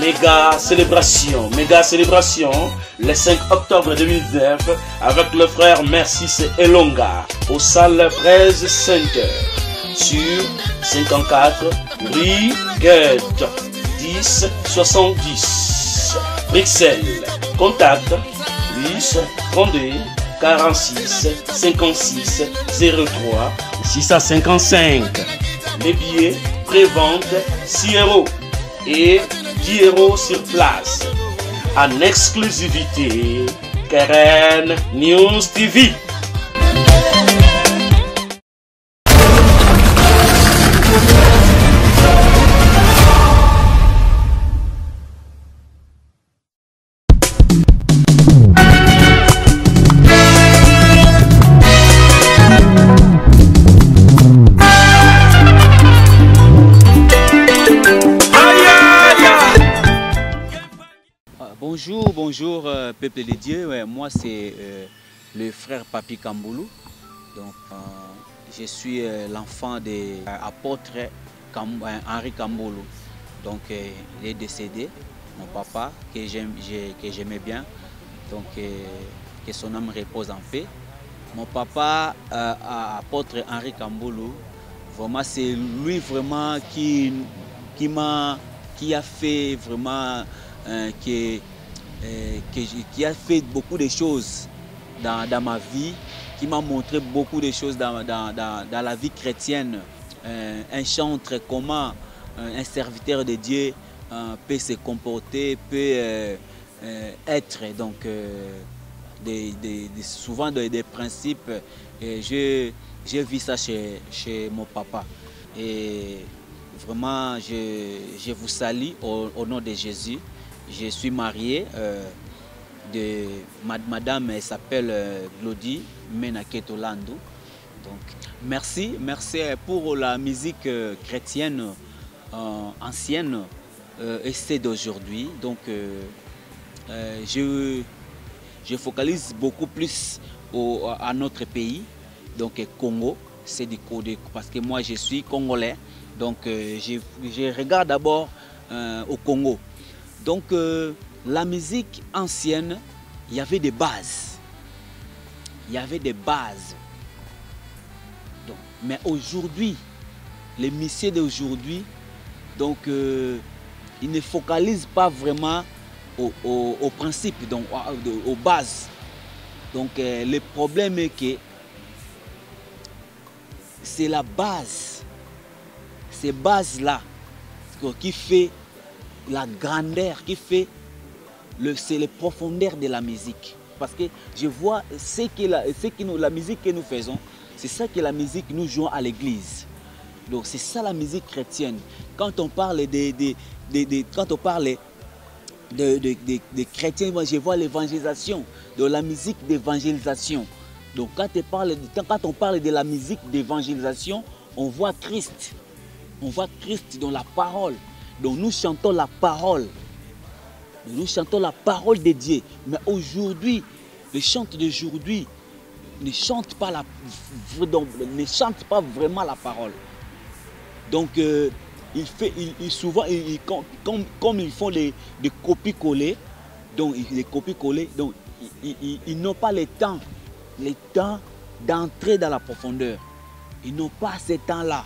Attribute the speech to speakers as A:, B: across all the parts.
A: méga célébration, le 5 octobre 2019, avec le frère Mercis Elonga, au salle Fraise Center, sur 54 rue Goethe, 10 70, Bruxelles. Contact plus 32 46 56 03 655. Les billets prévente 6 € et 10 € sur place. En exclusivité, Keren News TV.
B: Bonjour peuple de Dieu, ouais, moi c'est le frère Papi Kamboulou. Donc je suis l'enfant de l'apôtre Henri Kamboulou. Donc il est décédé, mon papa que j'aimais bien. Donc que son âme repose en paix. Mon papa apôtre Henri Kamboulou, vraiment c'est lui vraiment qui a fait vraiment qui a fait beaucoup de choses dans ma vie, qui m'a montré beaucoup de choses dans la vie chrétienne. Un chantre, comment un serviteur de Dieu peut se comporter, peut être donc souvent des principes. J'ai vu ça chez mon papa. Et vraiment, je vous salue au nom de Jésus. Je suis marié de madame, elle s'appelle Glody Menaketolando. Donc merci pour la musique chrétienne ancienne et c'est d'aujourd'hui. Donc je focalise beaucoup plus à notre pays, donc Congo, c'est du côté parce que moi je suis congolais, donc je regarde d'abord au Congo. Donc la musique ancienne, il y avait des bases. Il y avait des bases. Donc, mais aujourd'hui, les messieurs d'aujourd'hui, donc ils ne focalisent pas vraiment au principe, donc aux bases. Donc le problème est que c'est la base, ces bases-là qui fait la grandeur, qui fait c'est les profondeurs de la musique. Parce que je vois la musique que nous faisons, c'est ça que la musique nous jouons à l'église. Donc c'est ça la musique chrétienne. Quand on parle de chrétiens, moi je vois l'évangélisation, de la musique d'évangélisation. Donc quand on parle de la musique d'évangélisation, on voit Christ. On voit Christ dans la parole. Donc nous chantons la parole. Nous chantons la parole de Dieu. Mais aujourd'hui, les chants d'aujourd'hui ne chantent pas vraiment la parole. Donc souvent, comme ils font des copies-collées, donc les copies-collées, donc ils n'ont pas le temps d'entrer dans la profondeur. Ils n'ont pas ce temps-là.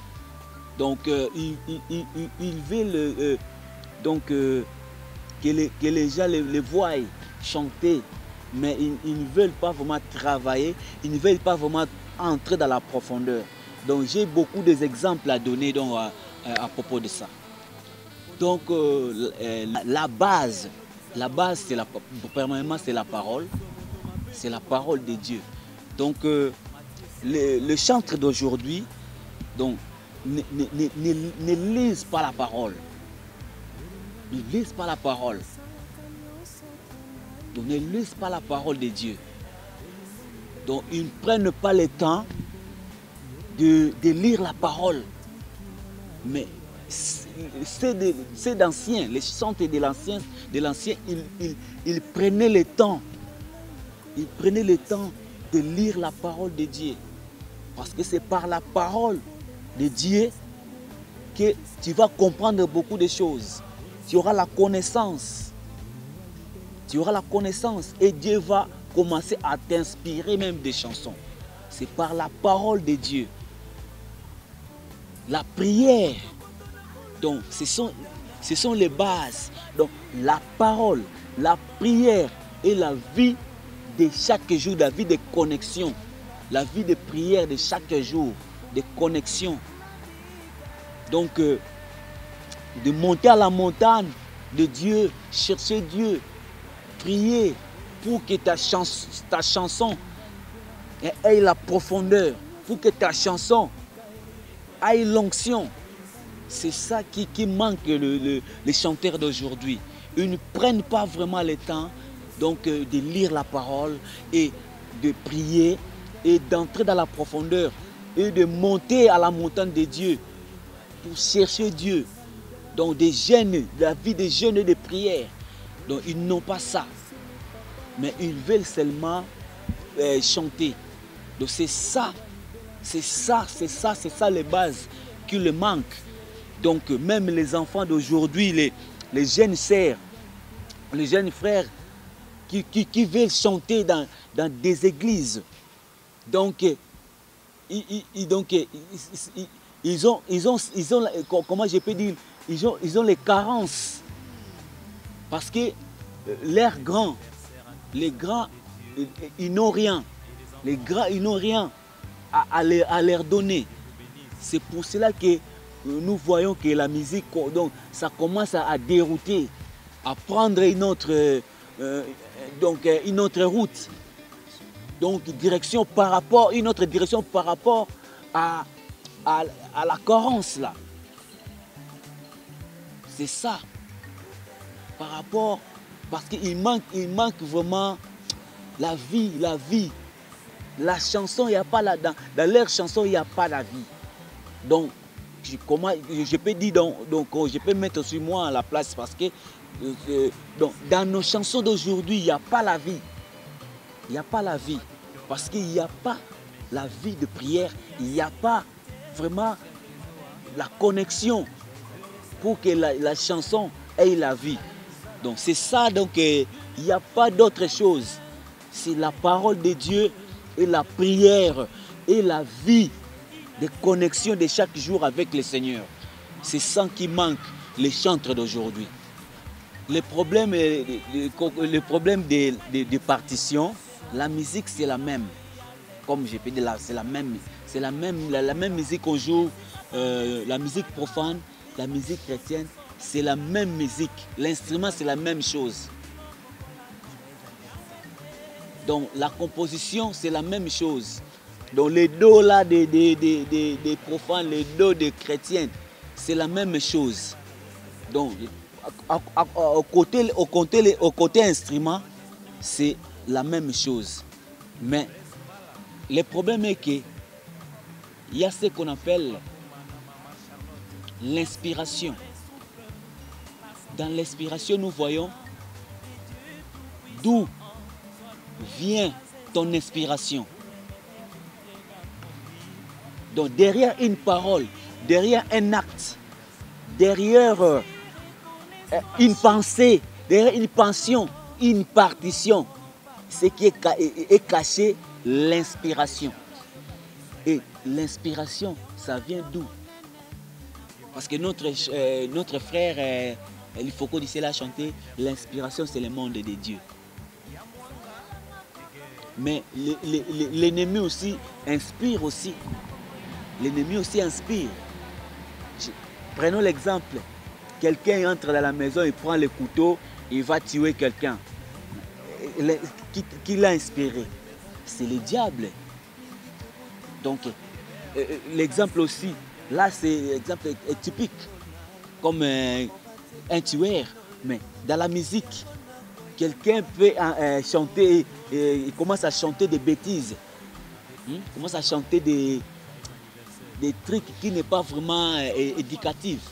B: Donc ils veulent que les gens les voient chanter, mais ils ne veulent pas vraiment travailler, ils ne veulent pas vraiment entrer dans la profondeur. Donc j'ai beaucoup d'exemples à donner donc, à propos de ça. Donc la base premièrement c'est la parole de Dieu. Donc le chantre d'aujourd'hui donc ne lisent pas la parole. Ne lisent pas la parole. Donc ne lisent pas la parole de Dieu. Donc ils ne prennent pas le temps de lire la parole. Mais c'est d'anciens, les chantres de l'ancien, ils prenaient le temps. Ils prenaient le temps de lire la parole de Dieu. Parce que c'est par la parole de Dieu que tu vas comprendre beaucoup de choses. tu auras la connaissance. Tu auras la connaissance et Dieu va commencer à t'inspirer même des chansons. C'est par la parole de Dieu. La prière, donc ce sont les bases. Donc la parole, la prière et la vie de chaque jour, la vie de connexion, la vie de prière de chaque jour, de connexion. Donc de monter à la montagne de Dieu, chercher Dieu, prier pour que ta chanson ait la profondeur, pour que ta chanson ait l'onction. C'est ça qui manque les chanteurs d'aujourd'hui. Ils ne prennent pas vraiment le temps donc, de lire la parole et de prier et d'entrer dans la profondeur et de monter à la montagne de Dieu pour chercher Dieu. Donc des jeûnes, la vie des jeûnes et des prières. Donc ils n'ont pas ça. Mais ils veulent seulement chanter. Donc c'est ça les bases qui le manquent. Donc même les enfants d'aujourd'hui, les jeunes sœurs, les jeunes frères qui veulent chanter dans des églises. Donc, ils ont, comment je peux dire, ils ont les carences. Parce que les grands, ils n'ont rien. Les grands, ils n'ont rien à leur donner. C'est pour cela que nous voyons que la musique, donc, ça commence à dérouter, à prendre une autre route. Donc, une autre direction par rapport à la carence là. C'est ça. Par rapport, parce qu'il manque vraiment la vie. La chanson, il n'y a pas dans leur chanson, il n'y a pas la vie. Donc, je peux dire, donc, je peux mettre sur moi à la place parce que donc, dans nos chansons d'aujourd'hui, il n'y a pas la vie. Il n'y a pas la vie. Parce qu'il n'y a pas la vie de prière. Il n'y a pas vraiment la connexion pour que la chanson ait la vie. Donc c'est ça, donc il n'y a pas d'autre chose. C'est la parole de Dieu et la prière et la vie de connexion de chaque jour avec le Seigneur. C'est ça qui manque les chanteurs d'aujourd'hui. Le problème des partitions, la musique c'est la même. Comme je peux dire là, c'est la même musique qu'on joue, la musique profane, la musique chrétienne, c'est la même musique. L'instrument c'est la même chose. Donc la composition c'est la même chose. Donc les dos là des profanes, les dos des chrétiens, c'est la même chose. Donc au côté instrument, c'est la même chose. Mais le problème est qu'il y a ce qu'on appelle l'inspiration. Dans l'inspiration, nous voyons d'où vient ton inspiration. Donc derrière une parole, derrière un acte, derrière une pensée, derrière une pension, une partition, ce qui est caché, l'inspiration. Et l'inspiration, ça vient d'où? Parce que notre frère, il faut qu'on dise là chanter, l'inspiration c'est le monde de Dieu. Mais l'ennemi aussi inspire aussi. L'ennemi aussi inspire. Prenons l'exemple. Quelqu'un entre dans la maison, il prend le couteau, il va tuer quelqu'un. Qui l'a inspiré? C'est le diable. Donc, l'exemple aussi, là c'est l'exemple typique, comme un tueur. Mais dans la musique, quelqu'un peut chanter, il commence à chanter des bêtises. Il commence à chanter des trucs qui n'est pas vraiment éducatifs.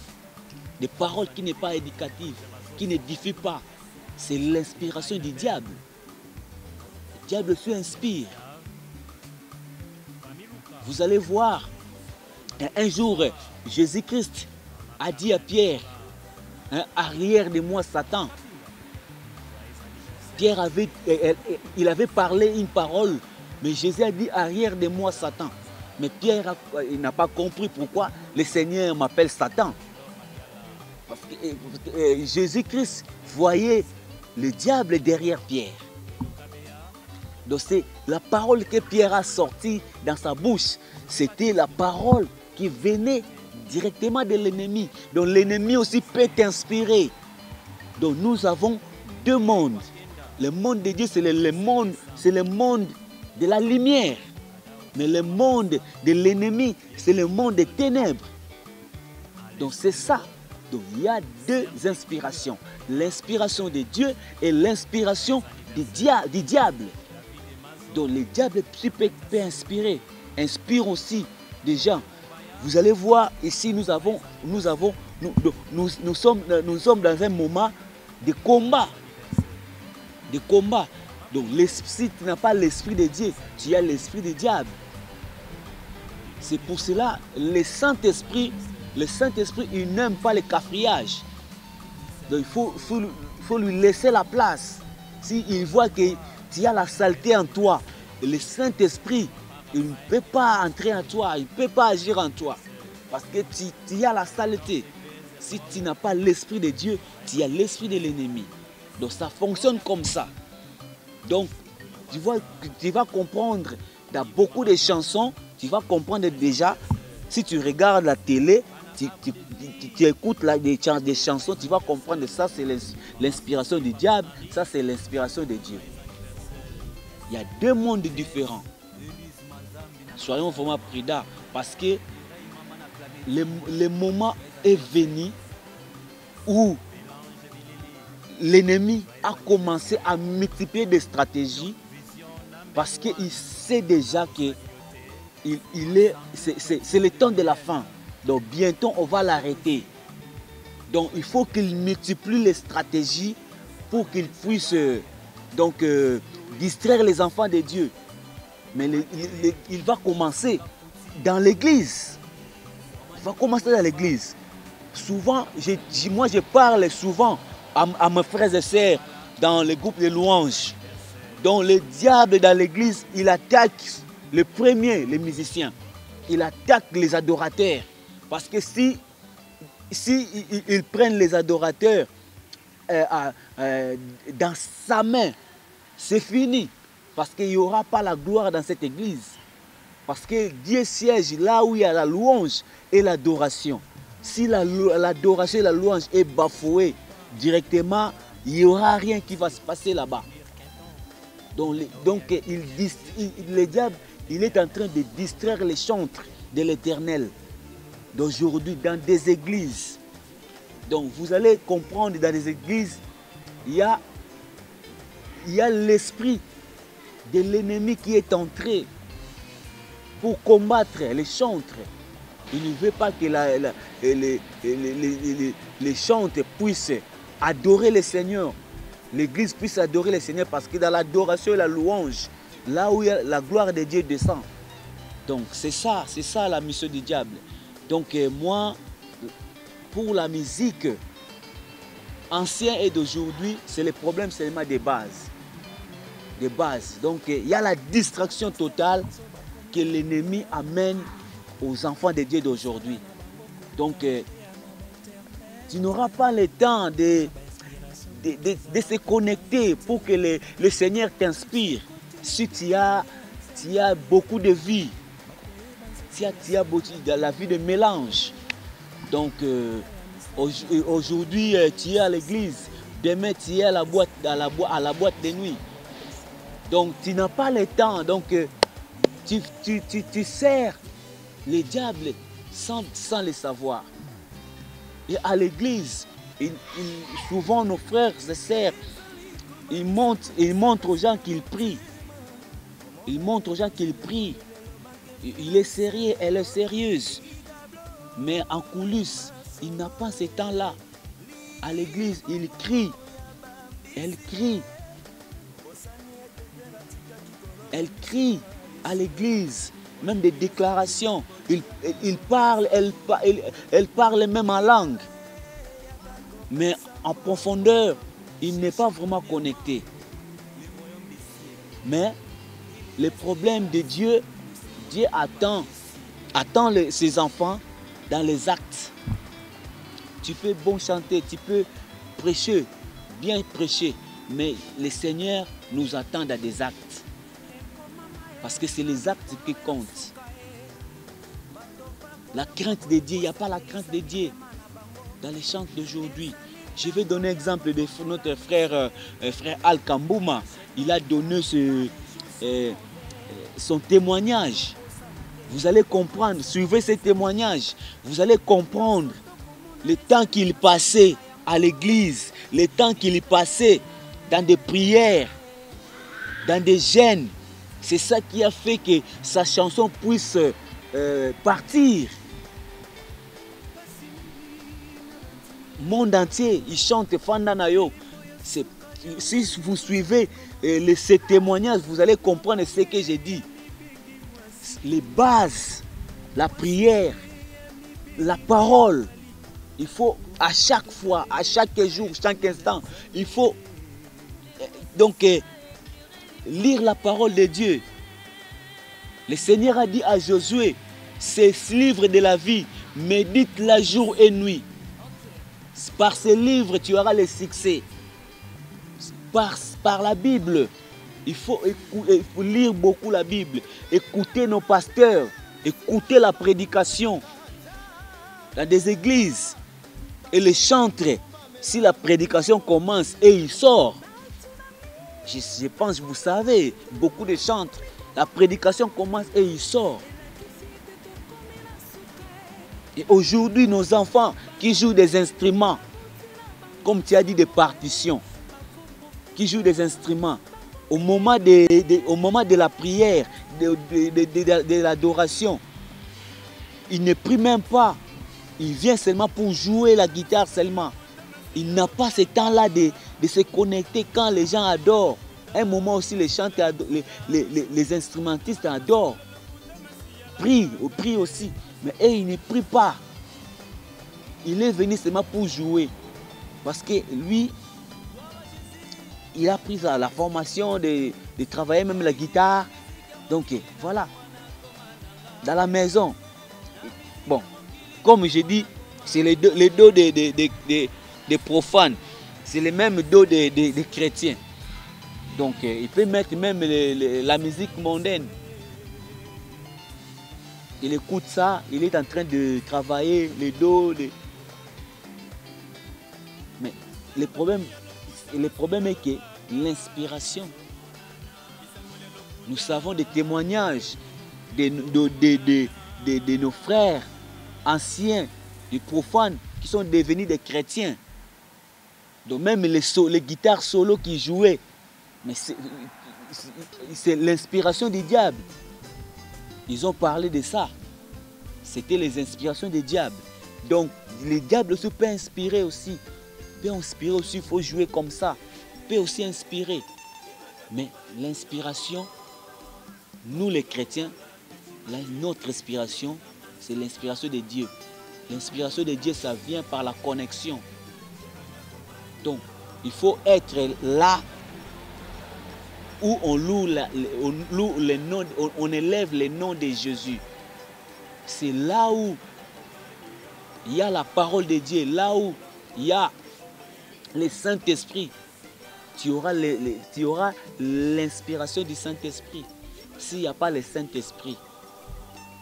B: Des paroles qui n'est pas éducatives, qui n'édifient pas. C'est l'inspiration du diable. Le diable se inspire. Vous allez voir, un jour, Jésus-Christ a dit à Pierre, hein, arrière de moi Satan. Pierre avait parlé une parole, mais Jésus a dit arrière de moi Satan. Mais Pierre n'a pas compris pourquoi le Seigneur m'appelle Satan. Parce que Jésus-Christ voyait le diable derrière Pierre. Donc c'est la parole que Pierre a sortie dans sa bouche. C'était la parole qui venait directement de l'ennemi. Donc l'ennemi aussi peut t'inspirer. Donc nous avons deux mondes. Le monde de Dieu, c'est le monde de la lumière. Mais le monde de l'ennemi, c'est le monde des ténèbres. Donc c'est ça. Donc il y a deux inspirations. L'inspiration de Dieu et l'inspiration du diable. Donc le diable peut inspirer. Inspire aussi des gens. Vous allez voir ici, nous sommes dans un moment de combat. De combat. Donc si tu n'as pas l'esprit de Dieu, tu as l'esprit du diable. C'est pour cela le Saint-Esprit, il n'aime pas le cafriage. Donc il faut lui laisser la place. S'il voit que tu as la saleté en toi, le Saint-Esprit, il ne peut pas entrer en toi, il ne peut pas agir en toi. Parce que tu as la saleté. Si tu n'as pas l'esprit de Dieu, tu as l'esprit de l'ennemi. Donc ça fonctionne comme ça. Donc tu vas comprendre dans beaucoup de chansons, tu vas comprendre déjà, si tu regardes la télé, tu écoutes des chansons, tu vas comprendre ça c'est l'inspiration du diable, ça c'est l'inspiration de Dieu. Il y a deux mondes différents. Soyons vraiment prudents parce que le moment est venu où l'ennemi a commencé à multiplier des stratégies parce qu'il sait déjà que c'est le temps de la fin. Donc bientôt on va l'arrêter. Donc il faut qu'il multiplie les stratégies pour qu'il puisse distraire les enfants de Dieu. Mais il va commencer dans l'église. Il va commencer dans l'église. Souvent, moi je parle souvent à mes frères et sœurs dans les groupes de louanges. Donc le diable dans l'église, il attaque le premier, les musiciens. Il attaque les adorateurs. Parce que si ils prennent les adorateurs dans sa main, c'est fini. Parce qu'il n'y aura pas la gloire dans cette église. Parce que Dieu siège là où il y a la louange et l'adoration. Si l'adoration et la louange est bafouée directement, il n'y aura rien qui va se passer là-bas. Donc le diable, il est en train de distraire les chantres de l'Éternel d'aujourd'hui dans des églises. Donc vous allez comprendre, dans des églises, il y a l'esprit de l'ennemi qui est entré pour combattre les chantres. Il ne veut pas que les chantres puissent adorer le Seigneur. L'église puisse adorer le Seigneur parce que dans l'adoration et la louange, là où la gloire de Dieu descend. Donc c'est ça la mission du diable. Donc moi, pour la musique ancienne et d'aujourd'hui, c'est le problème seulement des bases. Des bases. Donc il y a la distraction totale que l'ennemi amène aux enfants de Dieu d'aujourd'hui. Donc tu n'auras pas le temps de se connecter pour que le Seigneur t'inspire. Si tu as beaucoup de vie, si tu as la vie de mélange. Donc aujourd'hui tu es à l'église, demain tu es à la boîte de nuit. Donc tu n'as pas le temps. Donc tu sers le diable sans le savoir. Et à l'église, souvent nos frères et sœurs, ils montrent aux gens qu'ils prient. Ils montrent aux gens qu'ils prient. Il est sérieux, elle est sérieuse. Mais en coulisses, il n'a pas ce temps-là. À l'église, il crie. Elle crie. Elle crie à l'église. Même des déclarations. Elle parle même en langue. mais en profondeur, il n'est pas vraiment connecté. Mais le problème de Dieu, Dieu attend ses enfants dans les actes. Tu peux bon chanter, tu peux prêcher, bien prêcher, mais le Seigneur nous attend dans des actes. Parce que c'est les actes qui comptent. La crainte de Dieu, il n'y a pas la crainte de Dieu dans les chants d'aujourd'hui. Je vais donner l'exemple de notre frère Al Kambouma. Il a donné son témoignage. Vous allez comprendre, suivez ce témoignage. Vous allez comprendre le temps qu'il passait à l'église, le temps qu'il passait dans des prières, dans des jeûnes. C'est ça qui a fait que sa chanson puisse partir. Monde entier, il chante Fandanayo. Si vous suivez ces témoignages, vous allez comprendre ce que j'ai dit. Les bases, la prière, la parole. Il faut à chaque fois, à chaque jour, chaque instant, il faut donc lire la parole de Dieu. Le Seigneur a dit à Josué, c'est ce livre de la vie, médite-la jour et nuit. Par ce livre, tu auras le succès. Par la Bible, il faut lire beaucoup la Bible, écouter nos pasteurs, écouter la prédication dans des églises et les chantres. Si la prédication commence et il sort, je pense que vous savez, beaucoup de chantres, la prédication commence et il sort. Et aujourd'hui, nos enfants qui jouent des instruments, comme tu as dit, des partitions, qui jouent des instruments, au moment de la prière, de l'adoration, il ne prie même pas. Il vient seulement pour jouer la guitare seulement. Il n'a pas ce temps-là de se connecter quand les gens adorent. Un moment aussi, les chanteurs, les instrumentistes adorent. Prient aussi. Mais il ne prie pas. Il est venu seulement pour jouer. Parce que lui, il a pris la formation de travailler même la guitare. Donc voilà. Dans la maison. Bon, comme je dis, c'est les dos des profanes. C'est les mêmes dos des chrétiens. Donc il peut mettre même la musique mondaine. Il écoute ça, il est en train de travailler les dos. Mais le problème est que l'inspiration, nous savons des témoignages de nos frères anciens, des profanes qui sont devenus des chrétiens. Donc même les guitares solo qui jouaient, mais c'est l'inspiration du diable. Ils ont parlé de ça. C'était les inspirations des diables. Donc, les diables aussi peuvent inspirer aussi. Il faut jouer comme ça. Peut aussi inspirer. Mais l'inspiration, nous les chrétiens, notre inspiration, c'est l'inspiration de Dieu. L'inspiration de Dieu, ça vient par la connexion. Donc, il faut être là où on élève le nom de Jésus. C'est là où il y a la parole de Dieu, là où il y a le Saint-Esprit. Tu auras l'inspiration du Saint-Esprit. S'il n'y a pas le Saint-Esprit,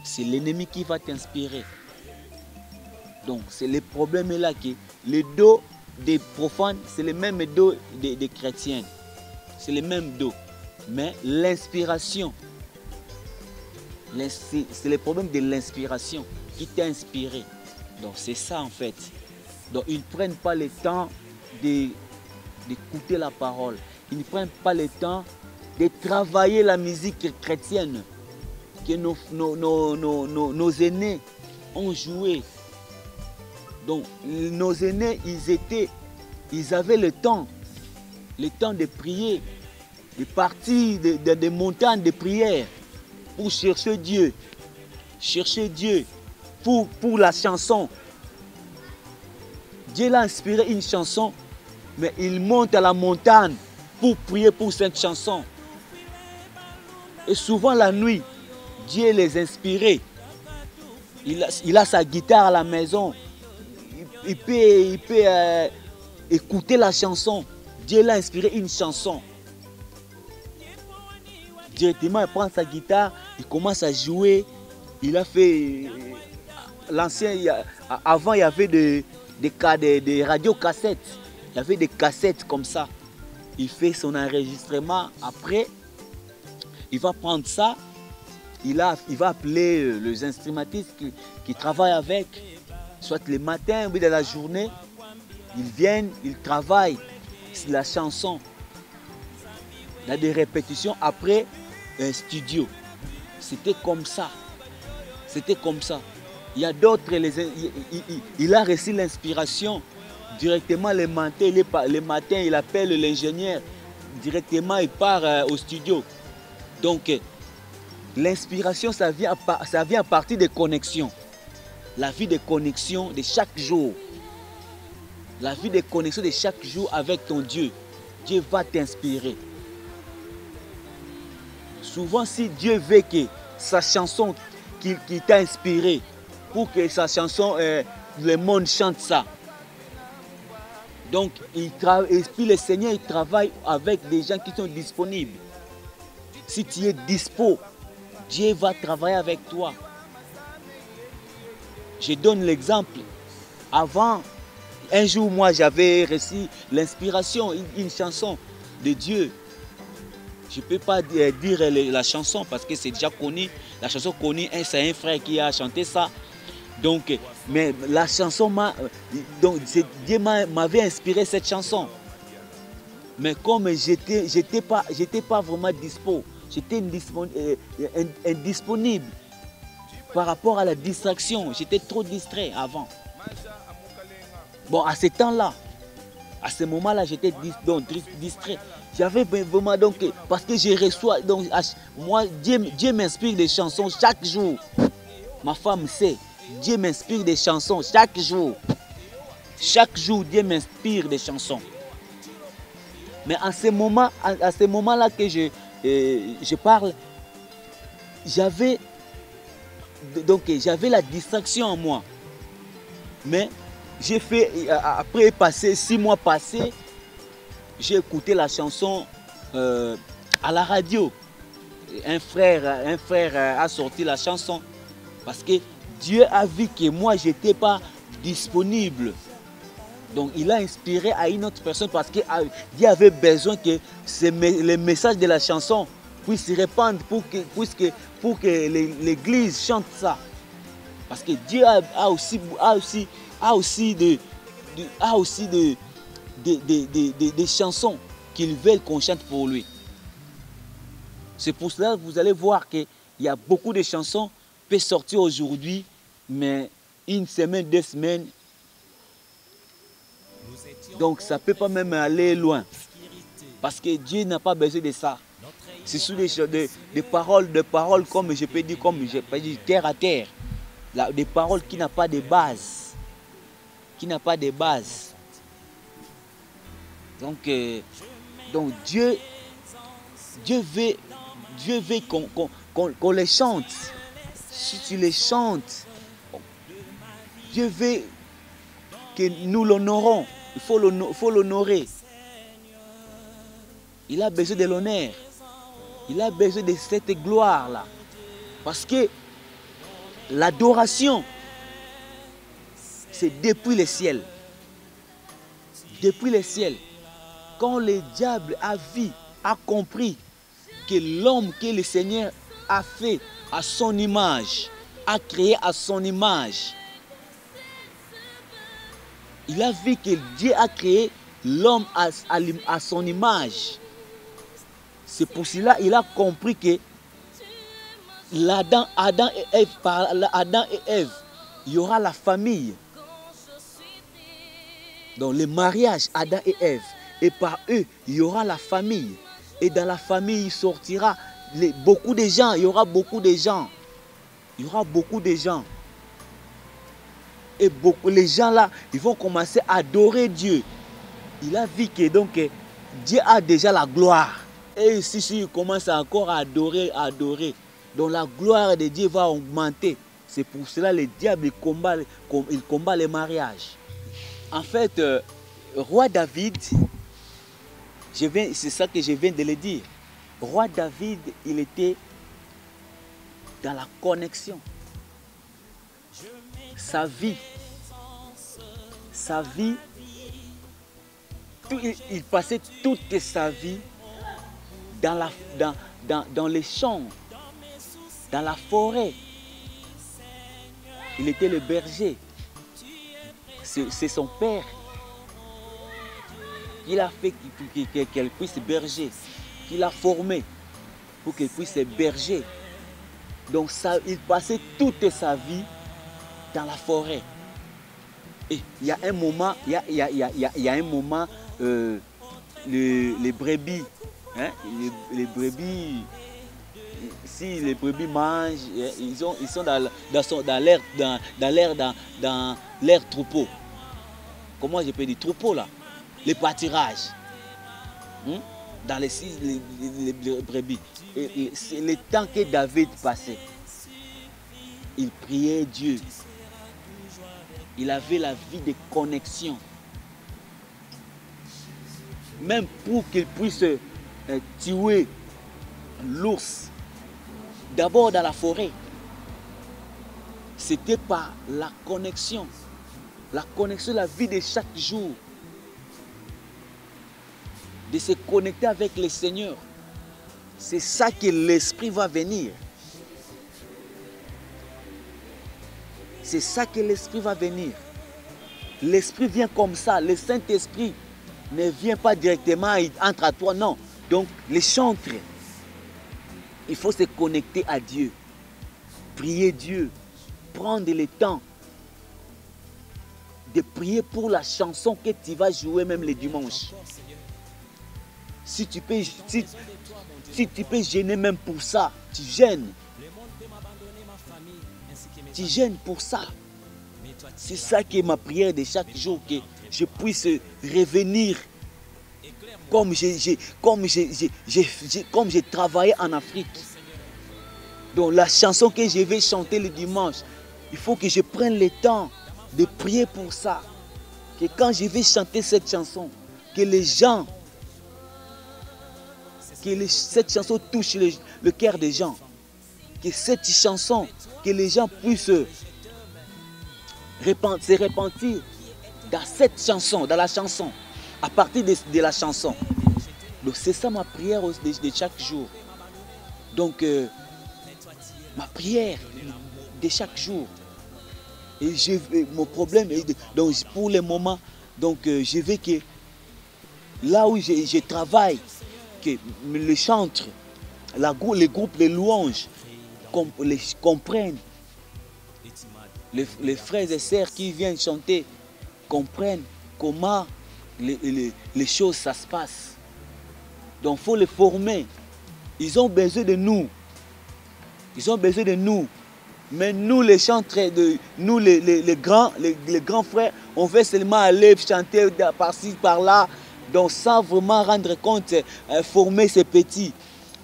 B: c'est l'ennemi qui va t'inspirer. Donc, c'est le problème là que le dos des profanes, c'est le même dos des chrétiens. C'est le même dos. Mais l'inspiration, c'est le problème de l'inspiration qui t'a inspiré. Donc c'est ça en fait. Donc ils ne prennent pas le temps d'écouter la parole. Ils ne prennent pas le temps de travailler la musique chrétienne que nos aînés ont joué. Donc nos aînés, ils avaient le temps de prier, de partir des montagnes de prière pour chercher Dieu pour la chanson. Dieu l'a inspiré une chanson, mais il monte à la montagne pour prier pour cette chanson. Et souvent la nuit, Dieu les inspirait. Il a sa guitare à la maison. Il peut écouter la chanson. Dieu l'a inspiré une chanson. Directement, il prend sa guitare, il commence à jouer. Il a fait... Avant, il y avait des radiocassettes. Il y avait des cassettes comme ça. Il fait son enregistrement. Après, il va prendre ça. Il va appeler les instrumentistes qui travaillent avec. Soit le matin ou dans la journée. Ils viennent, ils travaillent sur la chanson. Il y a des répétitions après un studio. C'était comme ça. C'était comme ça. Il y a d'autres, il a reçu l'inspiration directement le matin, il appelle l'ingénieur. Directement, il part au studio. Donc, l'inspiration, ça vient à partir des connexions. La vie de connexion de chaque jour. La vie de connexion de chaque jour avec ton Dieu. Dieu va t'inspirer. Souvent, si Dieu veut que sa chanson qui t'a inspiré, pour que sa chanson, le monde chante ça. Donc, et puis le Seigneur il travaille avec des gens qui sont disponibles. Si tu es dispo, Dieu va travailler avec toi. Je donne l'exemple. Avant, un jour, moi, j'avais reçu l'inspiration, une chanson de Dieu. Je ne peux pas dire la chanson parce que c'est déjà connu. La chanson connue, c'est un frère qui a chanté ça. Donc, mais la chanson Dieu m'avait inspiré cette chanson. Mais comme j'étais pas vraiment dispo, j'étais indisponible par rapport à la distraction. J'étais trop distrait avant. Bon, à ce temps-là, à ce moment-là, j'étais distrait. J'avais vraiment parce que je reçois, donc moi, Dieu m'inspire des chansons chaque jour. Ma femme sait, Dieu m'inspire des chansons chaque jour. Chaque jour, Dieu m'inspire des chansons. Mais à ce moment-là que je parle, j'avais la distraction en moi. Mais j'ai fait, après 6 mois passés, j'ai écouté la chanson à la radio. Un frère a sorti la chanson parce que Dieu a vu que moi, je n'étais pas disponible. Donc, il a inspiré à une autre personne parce que Dieu avait besoin que les messages de la chanson puissent se répandre pour que l'Église chante ça. Parce que Dieu a aussi des chansons qu'il veut qu'on chante pour lui. C'est pour cela que vous allez voir qu'il y a beaucoup de chansons qui peuvent sortir aujourd'hui, mais une semaine, 2 semaines, donc ça ne peut pas même aller loin. Parce que Dieu n'a pas besoin de ça. C'est sous des paroles comme je peux dire, terre à terre. Des paroles qui n'ont pas de base. Qui n'a pas de base. Donc Dieu veut qu'on les chante. Si tu les chantes, Dieu veut que nous l'honorons. Il faut l'honorer. Il a besoin de l'honneur. Il a besoin de cette gloire-là. Parce que l'adoration, c'est depuis le ciel. Depuis le ciel. Quand le diable a compris que l'homme que le Seigneur a fait à son image, a créé à son image, il a vu que Dieu a créé l'homme à son image. C'est pour cela qu'il a compris que Adam et Ève, il y aura la famille. Donc le mariage, Adam et Ève. Et par eux, il y aura la famille. Et dans la famille, il sortira beaucoup de gens. Il y aura beaucoup de gens. Il y aura beaucoup de gens. Et beaucoup, les gens là, ils vont commencer à adorer Dieu. Il a vu que donc Dieu a déjà la gloire. Et si il commence encore à adorer, donc la gloire de Dieu va augmenter. C'est pour cela que le diable il combat les mariages. En fait, roi David, c'est ça que je viens de le dire. Roi David, il était dans la connexion. Sa vie, il passait toute sa vie dans les champs, dans la forêt. Il était le berger. C'est son père qui l'a fait qu'elle puisse berger, qui l'a formé pour qu'elle puisse berger. Donc ça, il passait toute sa vie dans la forêt. Et il y a un moment, les brebis, hein, les brebis, si les brebis mangent, ils sont dans l'air troupeau. Comment je peux dire troupeau là? Les pâturages. Dans les brebis. Et c'est le temps que David passait. Il priait Dieu. Il avait la vie de connexion. Même pour qu'il puisse tuer l'ours, d'abord dans la forêt, c'était par la connexion. La connexion, la vie de chaque jour. De se connecter avec le Seigneur. C'est ça que l'Esprit va venir. C'est ça que l'Esprit va venir. L'Esprit vient comme ça. Le Saint-Esprit ne vient pas directement, il entre à toi, non. Donc, les chantres, il faut se connecter à Dieu. Prier Dieu. Prendre le temps de prier pour la chanson que tu vas jouer même le dimanche. Si tu peux gêner même pour ça, tu gênes. Tu gênes pour ça. C'est ça qui est ma prière de chaque jour, que je puisse revenir comme j'ai travaillé en Afrique. Donc la chanson que je vais chanter le dimanche, il faut que je prenne le temps de prier pour ça. Que quand je vais chanter cette chanson, que les gens, cette chanson touche le cœur des gens. Que cette chanson, que les gens puissent se repentir dans cette chanson, dans la chanson, à partir de la chanson. Donc c'est ça ma prière de chaque jour. Donc ma prière de chaque jour. Et mon problème, donc pour le moment, donc je veux que là où je travaille, que les chantres, les groupes, les louanges comprennent. Les frères et sœurs qui viennent chanter comprennent comment les choses ça se passe. Donc il faut les former. Ils ont besoin de nous. Ils ont besoin de nous. Mais nous les chantres, nous les grands frères, on veut seulement aller chanter par-ci, par-là. Donc sans vraiment rendre compte, former ces petits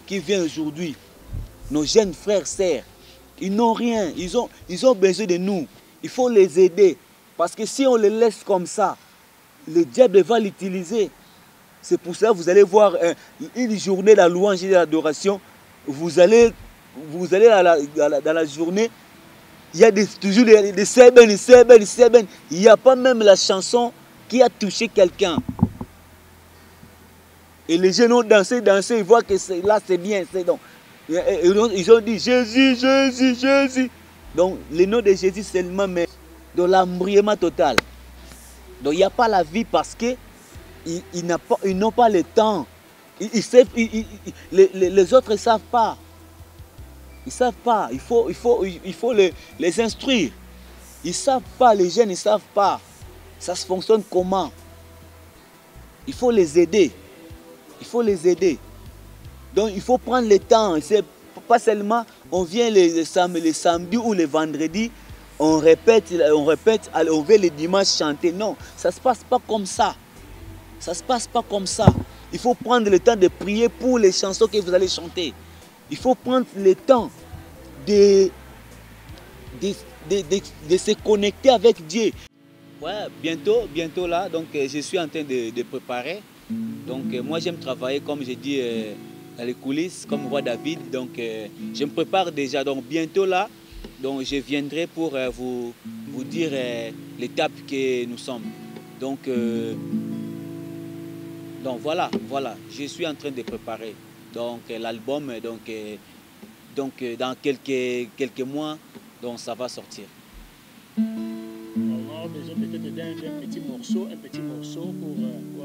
B: qui viennent aujourd'hui. Nos jeunes frères et sœurs, ils n'ont rien, ils ont besoin de nous. Il faut les aider. Parce que si on les laisse comme ça, le diable va l'utiliser. C'est pour ça que vous allez voir une journée de la louange et de l'adoration. Vous allez dans la journée, il y a toujours des seben. Il n'y a pas même la chanson qui a touché quelqu'un. Et les jeunes ont dansé, ils voient que là c'est bien. Donc, ils ont dit Jésus, Jésus, Jésus. Donc le nom de Jésus seulement, mais dans l'embriement total. Donc il n'y a pas la vie parce qu'ils n'ont pas le temps. Les autres ne savent pas. Ils ne savent pas. Il faut les instruire. Ils ne savent pas, les jeunes ne savent pas. Ça se fonctionne comment? Il faut les aider. Il faut les aider. Donc il faut prendre le temps. C'est pas seulement on vient les samedis ou les vendredis on répète, allez, on veut les dimanches chanter. Non, ça ne se passe pas comme ça. Ça ne se passe pas comme ça. Il faut prendre le temps de prier pour les chansons que vous allez chanter. Il faut prendre le temps de se connecter avec Dieu. Ouais, bientôt là, donc je suis en train de préparer. Donc moi j'aime travailler, comme j'ai dit, dans les coulisses, comme roi David. Donc je me prépare déjà. Donc bientôt là, donc je viendrai pour vous dire l'étape que nous sommes. Donc voilà, je suis en train de préparer. Donc l'album, donc dans quelques mois, donc ça va sortir.
C: On aura besoin peut-être d'un petit morceau pour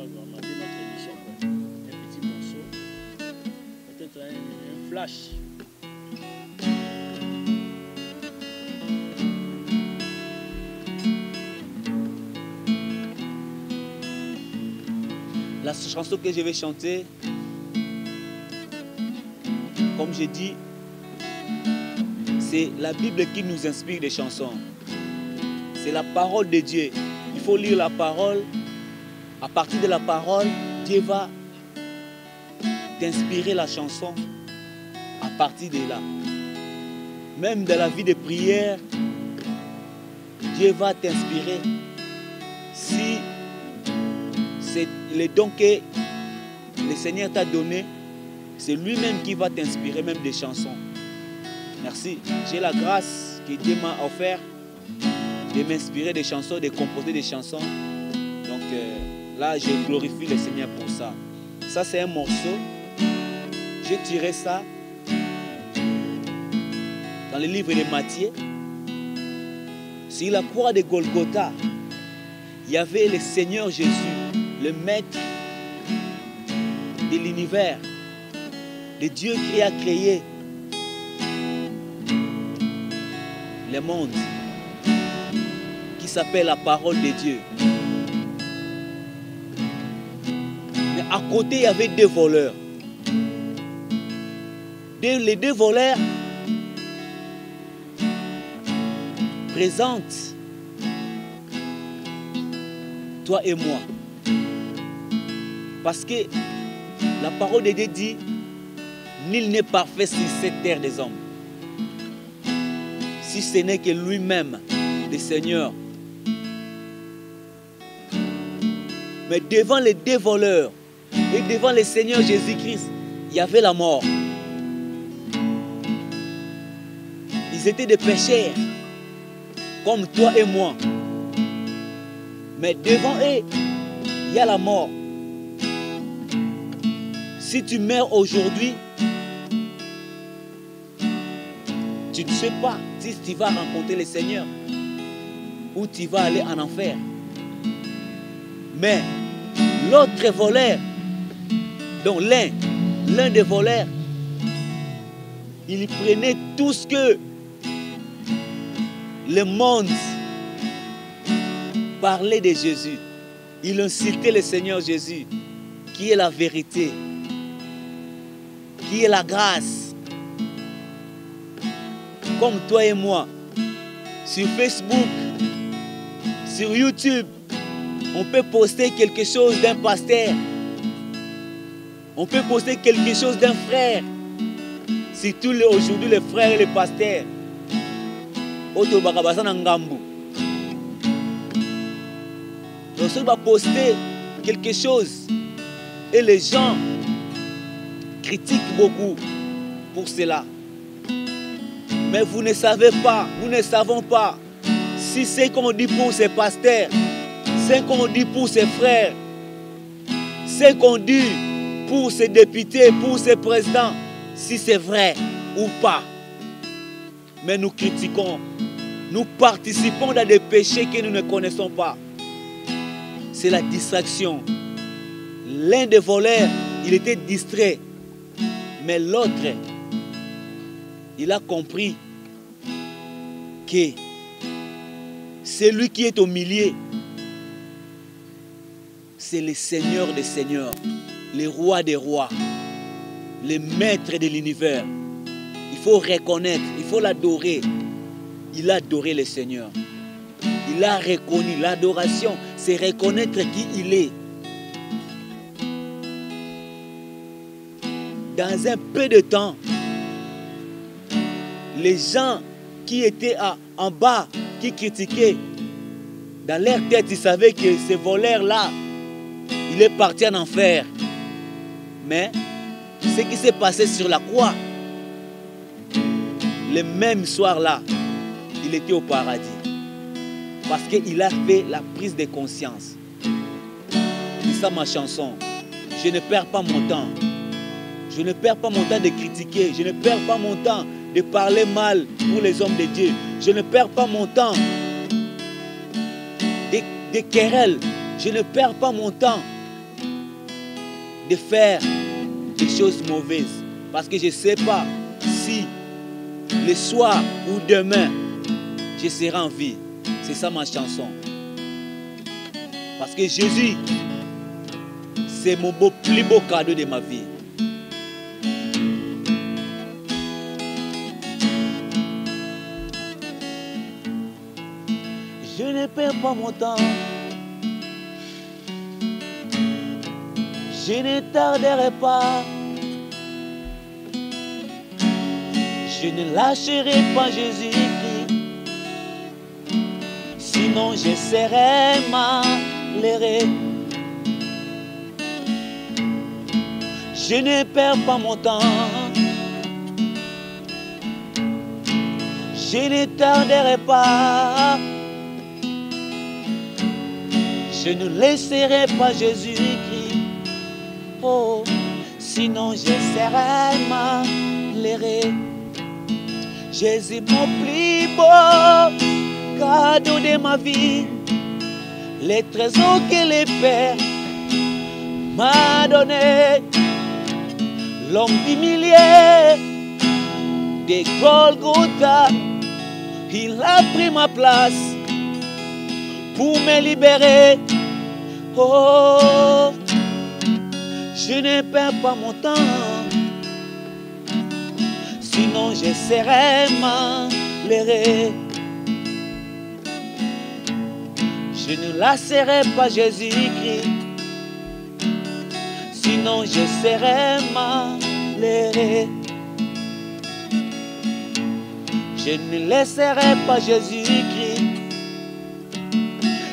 C: agrémenter notre émission. Un petit morceau, peut-être un flash.
B: La chanson que je vais chanter, comme j'ai dit, c'est la Bible qui nous inspire des chansons. C'est la parole de Dieu. Il faut lire la parole. À partir de la parole, Dieu va t'inspirer la chanson. À partir de là. Même dans la vie de prière, Dieu va t'inspirer. Si c'est le don que le Seigneur t'a donné, c'est lui-même qui va t'inspirer même des chansons. Merci. J'ai la grâce que Dieu m'a offert de m'inspirer des chansons, de composer des chansons. Donc là, je glorifie le Seigneur pour ça. Ça, c'est un morceau. J'ai tiré ça dans le livre de Matthieu. Sur la croix de Golgotha, il y avait le Seigneur Jésus, le maître de l'univers, le Dieu qui a créé le monde, qui s'appelle la parole de Dieu. Mais à côté, il y avait deux voleurs. Les deux voleurs présentent toi et moi. Parce que la parole de Dieu dit, nul n'est parfait sur cette terre des hommes. Si ce n'est que lui-même, le Seigneur. Mais devant les deux voleurs et devant le Seigneur Jésus-Christ, il y avait la mort. Ils étaient des pécheurs, comme toi et moi. Mais devant eux, il y a la mort. Si tu meurs aujourd'hui, tu ne sais pas si tu vas rencontrer le Seigneur ou tu vas aller en enfer. Mais l'autre voleur, donc l'un des voleurs, il prenait tout ce que le monde parlait de Jésus. Il incitait le Seigneur Jésus, qui est la vérité, qui est la grâce. Comme toi et moi, sur Facebook, sur YouTube, on peut poster quelque chose d'un pasteur. On peut poster quelque chose d'un frère. Surtout aujourd'hui les frères et les pasteurs. Oto bakabasana ngambu. Donc on va poster quelque chose et les gens critiquent beaucoup pour cela. Mais vous ne savez pas, nous ne savons pas si c'est qu'on dit pour ces pasteurs, c'est qu'on dit pour ses frères, c'est qu'on dit pour ces députés, pour ces présidents, si c'est vrai ou pas. Mais nous critiquons, nous participons dans des péchés que nous ne connaissons pas. C'est la distraction. L'un des voleurs, il était distrait, mais l'autre, il a compris que celui qui est au milieu, c'est le Seigneur des Seigneurs, le Roi des Rois, le Maître de l'univers. Il faut reconnaître, il faut l'adorer. il a adoré le Seigneur. Il a reconnu l'adoration, c'est reconnaître qui il est. Dans un peu de temps, les gens qui étaient en bas, qui critiquaient, dans leur tête, ils savaient que ce voleur-là, il est parti en enfer. Mais ce qui s'est passé sur la croix, le même soir-là, il était au paradis. Parce qu'il a fait la prise de conscience. C'est ça ma chanson. Je ne perds pas mon temps. Je ne perds pas mon temps de critiquer. Je ne perds pas mon temps de parler mal pour les hommes de Dieu. Je ne perds pas mon temps de querelles. Je ne perds pas mon temps de faire des choses mauvaises. Parce que je ne sais pas si le soir ou demain, je serai en vie. C'est ça ma chanson. Parce que Jésus, c'est mon plus beau cadeau de ma vie. Je ne perds pas mon temps. Je ne tarderai pas. Je ne lâcherai pas Jésus-Christ. Sinon je serai malheureux. Je ne perds pas mon temps. Je ne tarderai pas. Je ne laisserai pas Jésus-Christ. Oh, sinon je serai malheureux. Jésus, mon plus beau cadeau de ma vie, les trésors que le Père m'a donné, l'homme du millier de Golgotha, il a pris ma place pour me libérer. Oh, je ne perds pas mon temps, sinon je serai malheureux. Je ne lasserai pas Jésus-Christ, sinon je serai malheureux. Je ne laisserai pas Jésus-Christ,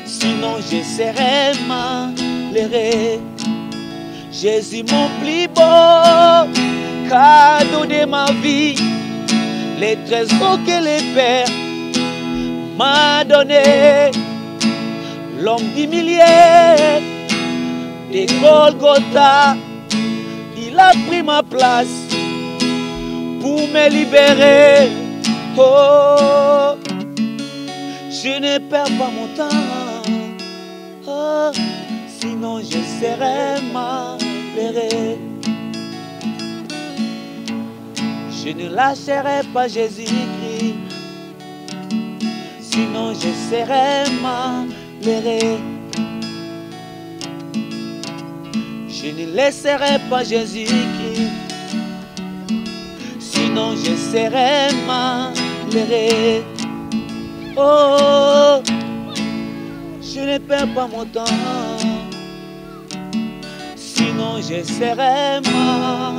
B: sinon je serai malheureux. Jésus, mon plus beau cadeau de ma vie, les trésors que le Père m'a donné, l'homme du millier de Golgotha, il a pris ma place pour me libérer. Oh, je ne perds pas mon temps, oh, sinon je serai malheureux. Je ne lâcherai pas Jésus-Christ, sinon je serai malheureux. Je ne laisserai pas Jésus-Christ, sinon je serai malheureux. Oh, je ne perds pas mon temps, sinon je serai malheureux.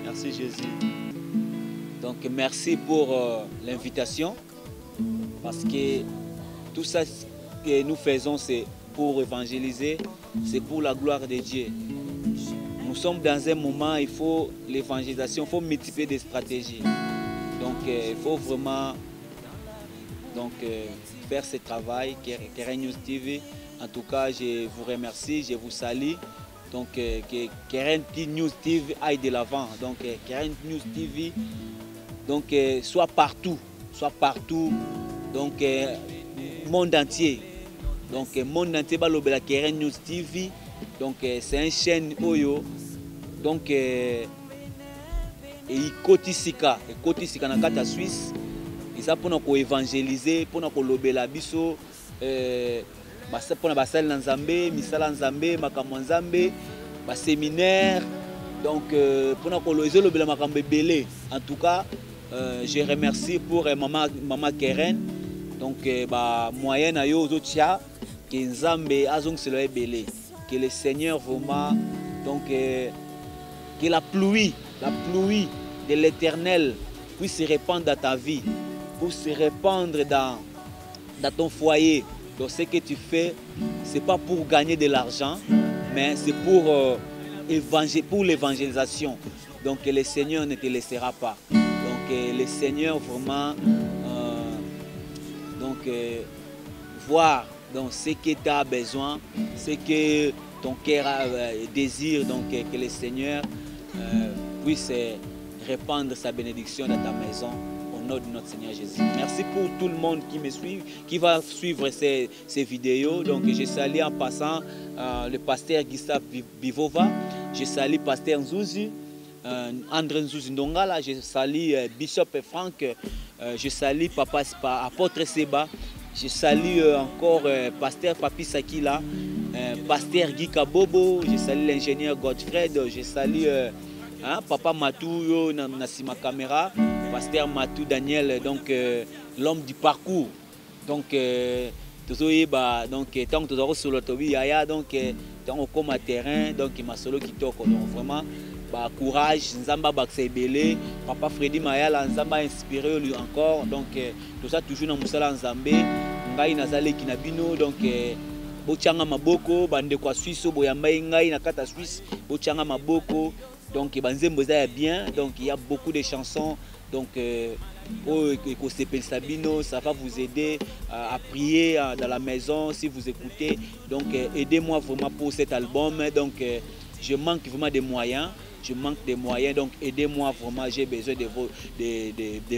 B: Merci Jésus. Donc merci pour l'invitation, parce que tout ça que nous faisons, c'est pour évangéliser, c'est pour la gloire de Dieu. Nous sommes dans un moment, il faut l'évangélisation, il faut multiplier des stratégies. Donc il faut vraiment faire ce travail, Keren News TV. En tout cas, je vous remercie, je vous salue. Donc que Keren News TV aille de l'avant. Donc Keren News TV, donc soit partout, donc monde entier. Donc monde entier balobela Keren News TV. Donc c'est une chaîne Oyo. Donc et kotisika na kata Suisse. Et ça pour nous évangéliser, pour nous lobela biso pour na basali na Nzambe, misala Nzambe, makambo Nzambe, séminaire. Donc, pour en tout cas, je remercie pour maman Keren. Donc, moyenne à Yozotia, que Nzambe Azong se le belé. Que le Seigneur vraiment, donc, que la pluie de l'Éternel puisse se répandre dans ta vie, puisse se répandre dans ton foyer. Donc, ce que tu fais, ce n'est pas pour gagner de l'argent, mais c'est pour l'évangélisation. Donc, le Seigneur ne te laissera pas. Donc, le Seigneur vraiment voir donc, ce que tu as besoin, ce que ton cœur désire, donc que le Seigneur puisse répandre sa bénédiction dans ta maison au nom de notre Seigneur Jésus. Merci pour tout le monde qui me suit, qui va suivre ces vidéos. Donc je salue en passant le pasteur Gustave Bivova, je salue pasteur Nzouzi, André Nzouzi Ndongala, je salue Bishop Franck, je salue papa apôtre Seba, je salue encore pasteur Papi Sakila, pasteur Guy Kabobo, je salue l'ingénieur Godfred, je salue papa Matou Nassima Caméra, pasteur Matou Daniel, donc l'homme du parcours. Donc donc tant que tu sur l'autobus yaya, donc tant comme à terrain, donc il m'a solo qui toque. Donc vraiment courage, Nzamba Baksebele, papa Freddy Mayala, Nzamba inspiré lui encore. Donc tout ça toujours dans Moussala Nzambé, Ngai Nazale Kinabino, donc Bochanga Maboko, Bande kwa Suisse, Boyambai Ngai Nakata Suisse, Bochanga Maboko. Donc Banzembo est bien, donc il y a beaucoup de chansons. Donc Sabino, ça va vous aider à prier dans la maison si vous écoutez. Donc aidez-moi vraiment pour cet album. Donc je manque vraiment de moyens. Donc aidez-moi vraiment, j'ai besoin de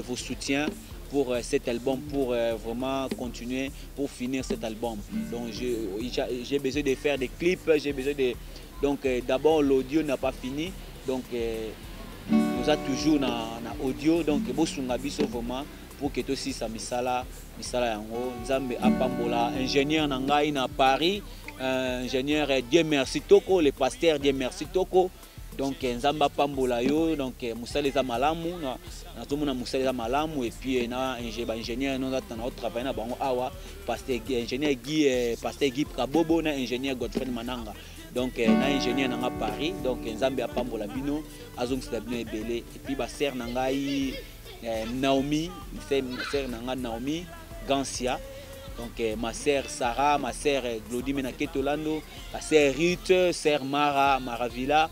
B: vos soutiens pour cet album, pour vraiment continuer, pour finir cet album. Donc j'ai besoin de faire des clips, j'ai besoin de... Donc d'abord l'audio n'a pas fini. Donc nous avons toujours dans audio, donc bosunga biso vraiment pour que tout si ça misala yango Nzambe apambola ingénieur nangai na Paris, ingénieur Dieu merci Toko, le pasteur Dieu merci Toko. Donc Nzamba apambola yo, donc musaleza malamu na tomona musaleza malamu, et puis na ingénieur nous attendons travailler na bango awa pasteur ingénieur Guy pasteur Guy Kabobo na ingénieur Godfrey Mananga. Donc na ingénieur nanga Paris, donc Nzambe apambola bino azong stabino ebele, et puis ba sœur nangai Naomi, sœur nanga Naomi Gansia, donc ma sœur Sarah, ma sœur Glody Menaketolando, ma sœur Ruth, sœur Maravilla,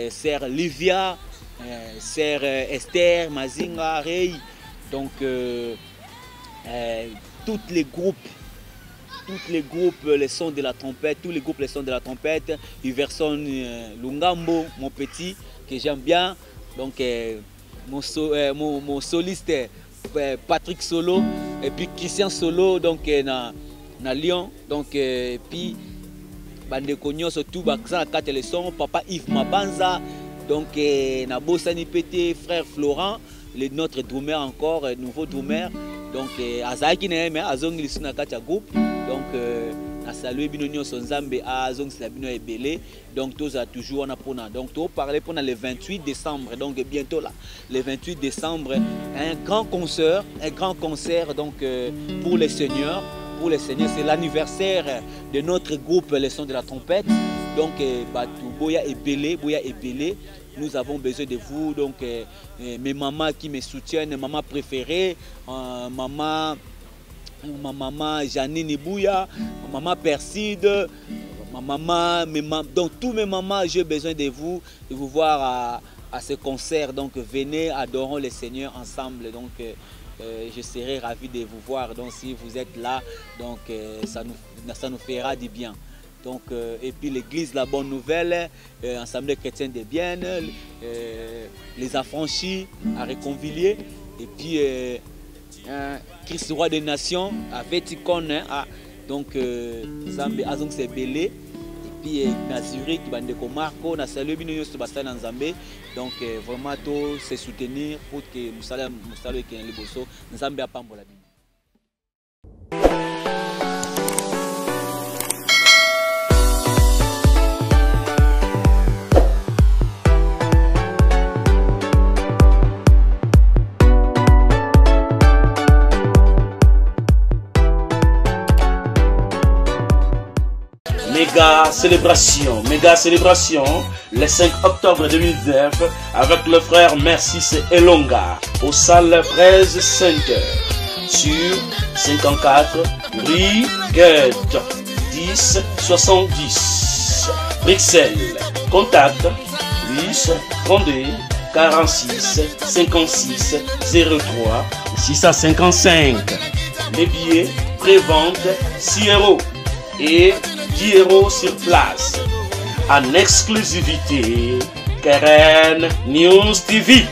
B: sœur Livia, sœur Esther Mazinga Rey, donc tous les groupes, les sons de la trompette, tous les groupes les sons de la trompette, Iverson Lungambo, mon petit, que j'aime bien, donc mon soliste Patrick Solo, et puis Christian Solo, donc na Lyon, donc et puis Bande Cognos, tout Baksa, 4 les sons, papa Yves Mabanza, donc na Bossani Pété, frère Florent, notre drummer encore, nouveau drummer, donc Azaki Neme, Azong Lissuna Katia Group. Donc, na salué Binonio Sonzambe à Zong Slabino et Belé. Donc, tous a toujours on a pour donc tout parler pendant le 28 décembre. Donc, bientôt là, le 28 décembre, un grand concert donc pour les seigneurs. Pour les seigneurs, c'est l'anniversaire de notre groupe Les Sons de la Trompette. Donc, Boya et Belé. Nous avons besoin de vous. Donc, mes mamans qui me soutiennent, maman préférée, ma maman Janine Bouya, ma maman Perside, ma maman, donc tous mes mamans, j'ai besoin de vous voir à ce concert. Donc venez, adorons le Seigneur ensemble. Donc je serai ravi de vous voir. Donc si vous êtes là, donc ça nous fera du bien. Donc et puis l'église La Bonne Nouvelle, Assemblée chrétienne de Bienne, les affranchis à réconcilier, et puis Christ roi des nations avec Ticon, donc Zambé Azong c'est belé, et puis na Zurich Bandeko Marco na salué bino Sébastien Nzambé. Donc vraiment tout se soutenir pour que Moussala qui est liboso Nzambé apambola bino.
A: méga célébration, le 5 octobre 2019, avec le frère Mercis Elonga, au salle Fraise Center, sur 54 rue Goethe, 10 70, Bruxelles. Contact plus 32 46 56 03 655. Les billets prévente 6 € et 10 € sur place. En exclusivité, Keren News TV.